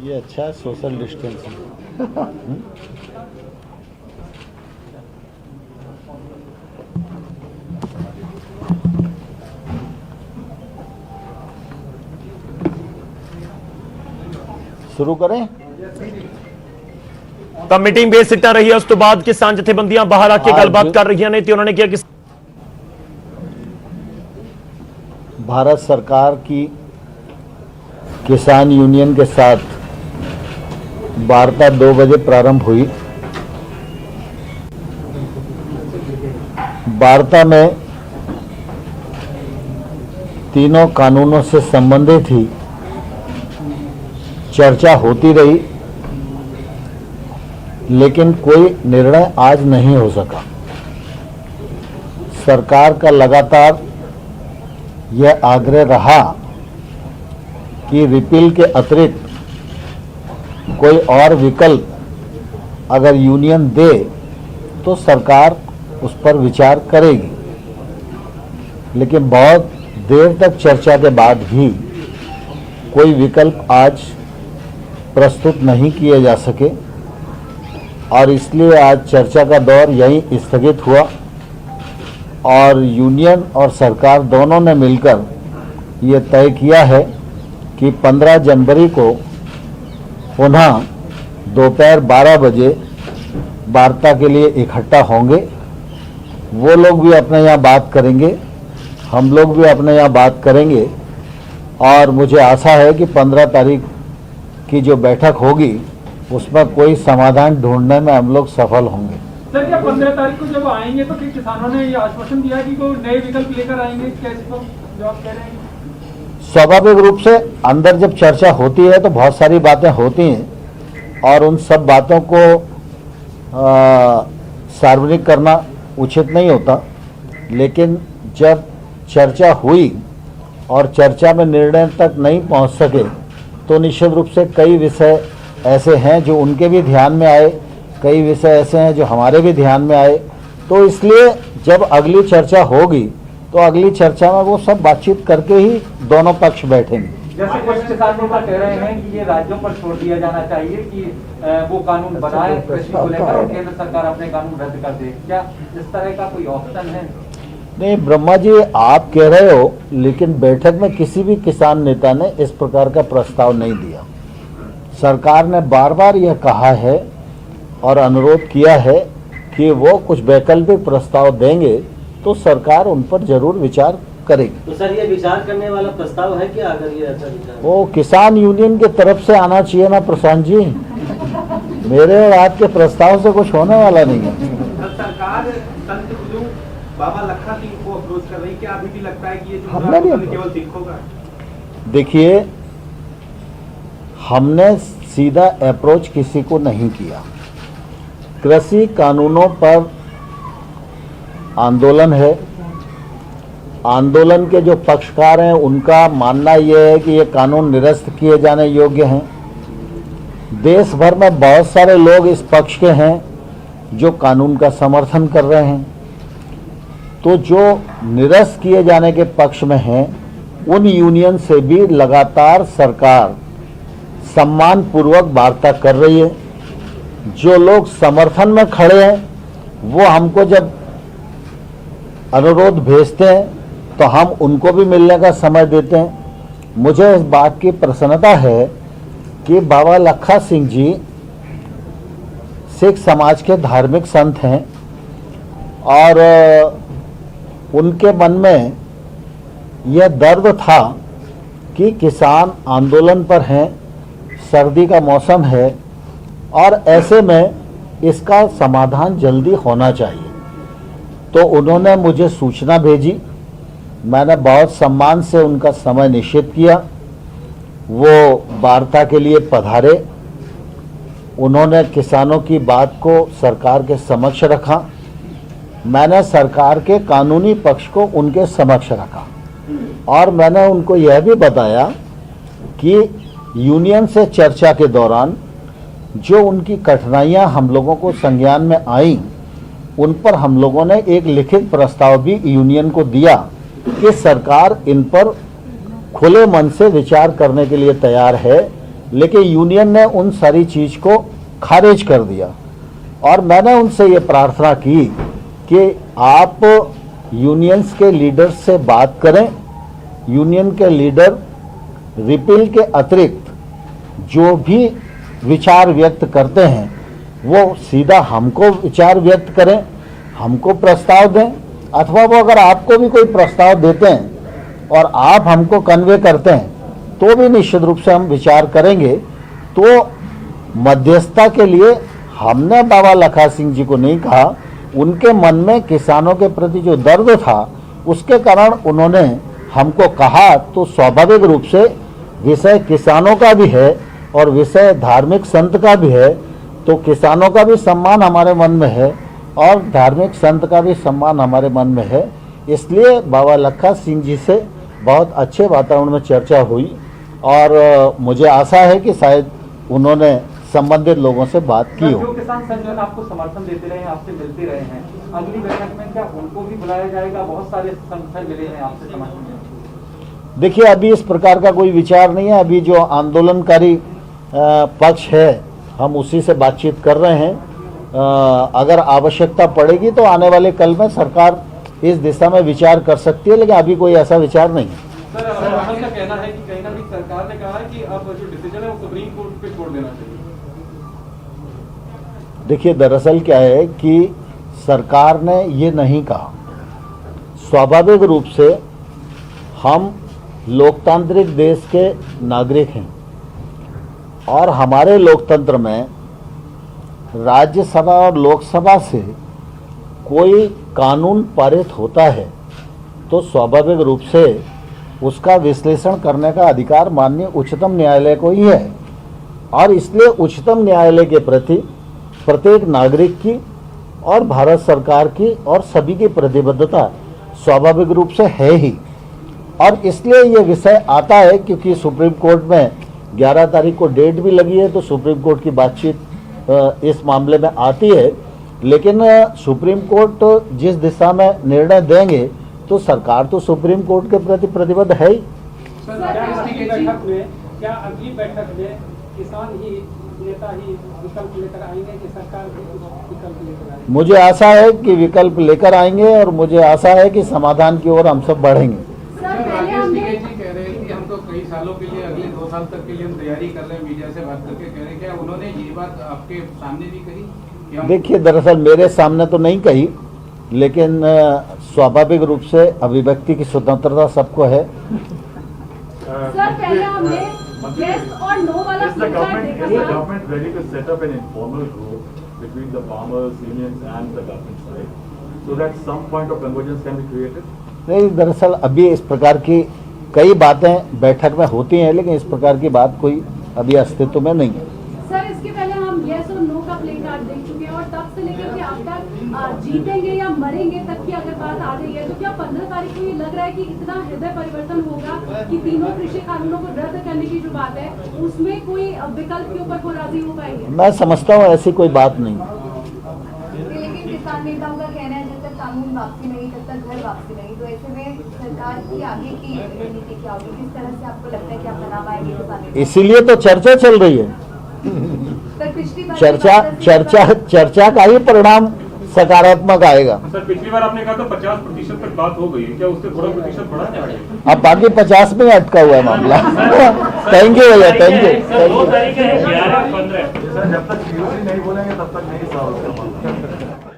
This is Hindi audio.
ये अच्छा है, सोशल डिस्टेंसिंग। शुरू करें। ਤਾਂ ਮੀਟਿੰਗ ਬੇਸਿੱਟਾ ਰਹੀ ਹੈ। ਉਸ ਤੋਂ ਬਾਅਦ ਕਿਸਾਨ ਜਥੇਬੰਦੀਆਂ ਬਾਹਰ ਆ ਕੇ ਗੱਲਬਾਤ ਕਰ ਰਹੀਆਂ ਨੇ ਤੇ ਉਹਨਾਂ ਨੇ ਕਿਹਾ ਕਿ भारत सरकार की किसान यूनियन के साथ वार्ता 2 बजे प्रारंभ हुई। वार्ता में तीनों कानूनों से संबंधित ही चर्चा होती रही, लेकिन कोई निर्णय आज नहीं हो सका। सरकार का लगातार यह आग्रह रहा कि रिपील के अतिरिक्त कोई और विकल्प अगर यूनियन दे तो सरकार उस पर विचार करेगी, लेकिन बहुत देर तक चर्चा के बाद भी कोई विकल्प आज प्रस्तुत नहीं किए जा सके और इसलिए आज चर्चा का दौर यहीं स्थगित हुआ और यूनियन और सरकार दोनों ने मिलकर ये तय किया है कि 15 जनवरी को पुनः दोपहर 12 बजे वार्ता के लिए इकट्ठा होंगे। वो लोग भी अपने यहाँ बात करेंगे, हम लोग भी अपने यहाँ बात करेंगे और मुझे आशा है कि 15 तारीख की जो बैठक होगी उसमें कोई समाधान ढूंढने में हम लोग सफल होंगे। सर, क्या 15 तारीख को जब आएंगे तो फिर किसानों ने ये आश्वासन दिया कि कोई नए विकल्प लेकर आएंगे, कैसे तो जवाब कह रहे हैं? स्वाभाविक रूप से अंदर जब चर्चा होती है तो बहुत सारी बातें होती हैं और उन सब बातों को सार्वजनिक करना उचित नहीं होता, लेकिन जब चर्चा हुई और चर्चा में निर्णय तक नहीं पहुंच सके तो निश्चित रूप से कई विषय ऐसे हैं जो उनके भी ध्यान में आए, कई विषय ऐसे हैं जो हमारे भी ध्यान में आए। तो इसलिए जब अगली चर्चा होगी तो अगली चर्चा में वो सब बातचीत करके ही दोनों पक्ष बैठेंगे। जैसे कुछ किसानों का कह रहे हैं कि ये राज्यों पर छोड़ दिया जाना चाहिए कि वो कानून बनाए कृषि को लेकर और केंद्र सरकार अपने कानून रद्द कर दे, क्या इस तरह का कोई ऑप्शन है? नहीं ब्रह्मा जी, आप कह रहे हो, लेकिन बैठक में किसी भी किसान नेता ने इस प्रकार का प्रस्ताव नहीं दिया। सरकार ने बार बार यह कहा है और अनुरोध किया है कि वो कुछ वैकल्पिक प्रस्ताव देंगे तो सरकार उन पर जरूर विचार करेगी। तो सर, ये विचार करने वाला प्रस्ताव है क्या? अगर ये ऐसा विचार वो किसान यूनियन की तरफ से आना चाहिए ना प्रशांत जी, मेरे और आपके प्रस्ताव से कुछ होने वाला नहीं है। सरकार संत गुरु बाबा लखा सिंह को अप्रोच कर रही, क्या अभी भी लगता है कि ये हमने भी केवल सिखों का? देखिए, हमने सीधा अप्रोच किसी को नहीं किया। कृषि कानूनों पर आंदोलन है, आंदोलन के जो पक्षकार हैं उनका मानना यह है कि ये कानून निरस्त किए जाने योग्य हैं। देश भर में बहुत सारे लोग इस पक्ष के हैं जो कानून का समर्थन कर रहे हैं। तो जो निरस्त किए जाने के पक्ष में हैं उन यूनियन से भी लगातार सरकार सम्मानपूर्वक वार्ता कर रही है। जो लोग समर्थन में खड़े हैं वो हमको जब अनुरोध भेजते हैं तो हम उनको भी मिलने का समय देते हैं। मुझे इस बात की प्रसन्नता है कि बाबा लखा सिंह जी सिख समाज के धार्मिक संत हैं और उनके मन में यह दर्द था कि किसान आंदोलन पर हैं, सर्दी का मौसम है और ऐसे में इसका समाधान जल्दी होना चाहिए। तो उन्होंने मुझे सूचना भेजी, मैंने बहुत सम्मान से उनका समय निश्चित किया। वो वार्ता के लिए पधारे, उन्होंने किसानों की बात को सरकार के समक्ष रखा, मैंने सरकार के कानूनी पक्ष को उनके समक्ष रखा और मैंने उनको यह भी बताया कि यूनियन से चर्चा के दौरान जो उनकी कठिनाइयां हम लोगों को संज्ञान में आई उन पर हम लोगों ने एक लिखित प्रस्ताव भी यूनियन को दिया कि सरकार इन पर खुले मन से विचार करने के लिए तैयार है, लेकिन यूनियन ने उन सारी चीज को खारिज कर दिया। और मैंने उनसे ये प्रार्थना की कि आप यूनियंस के लीडर से बात करें। यूनियन के लीडर रिपील के अतिरिक्त जो भी विचार व्यक्त करते हैं वो सीधा हमको विचार व्यक्त करें, हमको प्रस्ताव दें, अथवा वो अगर आपको भी कोई प्रस्ताव देते हैं और आप हमको कन्वे करते हैं तो भी निश्चित रूप से हम विचार करेंगे। तो मध्यस्थता के लिए हमने बाबा लखा सिंह जी को नहीं कहा, उनके मन में किसानों के प्रति जो दर्द था उसके कारण उन्होंने हमको कहा। तो स्वाभाविक रूप से विषय किसानों का भी है और विषय धार्मिक संत का भी है, तो किसानों का भी सम्मान हमारे मन में है और धार्मिक संत का भी सम्मान हमारे मन में है। इसलिए बाबा लखा सिंह जी से बहुत अच्छे वातावरण में चर्चा हुई और मुझे आशा है कि शायद उन्होंने संबंधित लोगों से बात की हो। जो किसान संगठन आपको समर्थन देते रहे हैं, आपसे मिलते रहे हैं, अगली बैठक में क्या उनको भी बुलाया जाएगा? बहुत सारे संगठन मिले हैं आपसे समर्थन। देखिए, अभी इस प्रकार का कोई विचार नहीं है। अभी जो आंदोलनकारी पक्ष है हम उसी से बातचीत कर रहे हैं। अगर आवश्यकता पड़ेगी तो आने वाले कल में सरकार इस दिशा में विचार कर सकती है, लेकिन अभी कोई ऐसा विचार नहीं है। सर, राहुल का कहना है कि कहीं ना कहीं सरकार ने कहा है कि अब जो डिसीजन है वो सुप्रीम कोर्ट पे छोड़ देना चाहिए। देखिए, दरअसल क्या है कि सरकार ने ये नहीं कहा। स्वाभाविक रूप से हम लोकतांत्रिक देश के नागरिक हैं और हमारे लोकतंत्र में राज्यसभा और लोकसभा से कोई कानून पारित होता है तो स्वाभाविक रूप से उसका विश्लेषण करने का अधिकार माननीय उच्चतम न्यायालय को ही है। और इसलिए उच्चतम न्यायालय के प्रति प्रत्येक नागरिक की और भारत सरकार की और सभी की प्रतिबद्धता स्वाभाविक रूप से है ही। और इसलिए ये विषय आता है क्योंकि सुप्रीम कोर्ट में 11 तारीख को डेट भी लगी है, तो सुप्रीम कोर्ट की बातचीत इस मामले में आती है। लेकिन सुप्रीम कोर्ट जिस दिशा में निर्णय देंगे तो सरकार तो सुप्रीम कोर्ट के प्रति प्रतिबद्ध है ही। क्या अगली बैठक में किसान ही नेता ही विकल्प लेकर आएंगे कि सरकार भी विकल्प लेकर आएंगे? मुझे आशा है कि विकल्प लेकर आएंगे और मुझे आशा है कि समाधान की ओर हम सब बढ़ेंगे। राजेश टिकैत जी कह रहे हैं कि हम तो कई सालों के लिए, अगले 2 साल तक के लिए हम तैयारी कर रहे हैं, मीडिया से बात करके कह रहे हैं। क्या उन्होंने ये बात आपके सामने भी कही? देखिए, दरअसल मेरे सामने तो नहीं कही, लेकिन स्वाभाविक रूप से अभिव्यक्ति की स्वतंत्रता सबको है। सर, पहले हमने yes और no वाला Is the flipchart देखा था। government ready to set up an informal group between the farmers, unions and the government side, so that some point of convergence can be created? नहीं, दरअसल अभी इस प्रकार की कई बातें बैठक में होती हैं, लेकिन इस प्रकार की बात कोई अभी अस्तित्व में नहीं है। सर, इसके पहले हम yes और no का प्ले कार्ड देख चुके हैं और तब से लेकर के अब तक जीतेंगे या मरेंगे तक की अगर बात आ रही है तो क्या 15 तारीख को ये लग रहा है कि इतना हृदय परिवर्तन होगा कि तीनों कृषि कानूनों को रद्द करने की जो बात है उसमें कोई विकल्प के ऊपर वो राजी हो पाएंगे? मैं समझता हूँ ऐसी कोई बात नहीं। लेकिन किसान नेताओं का कहना है जब तक कानून वापसी नहीं तब तक घर वापसी नहीं, तो ऐसे में सरकार की आगे की रणनीति क्या होगी? किस तरह से आपको लगता है कि आप बना पाएंगे किसान? इसीलिए तो चर्चा चल रही है। सर, पिछली बार चर्चा का ही परिणाम सकारात्मक आएगा। सर, पिछली बार आपने कहा था 50% तक बात हो गई है, क्या उससे थोड़ा प्रतिशत बढ़ा जाएगा? अब बाकी 50 में अटका हुआ है मामला। थैंक यू भैया, थैंक यू। जब तक नहीं बोलेंगे तब तक नहीं सॉल्व होगा।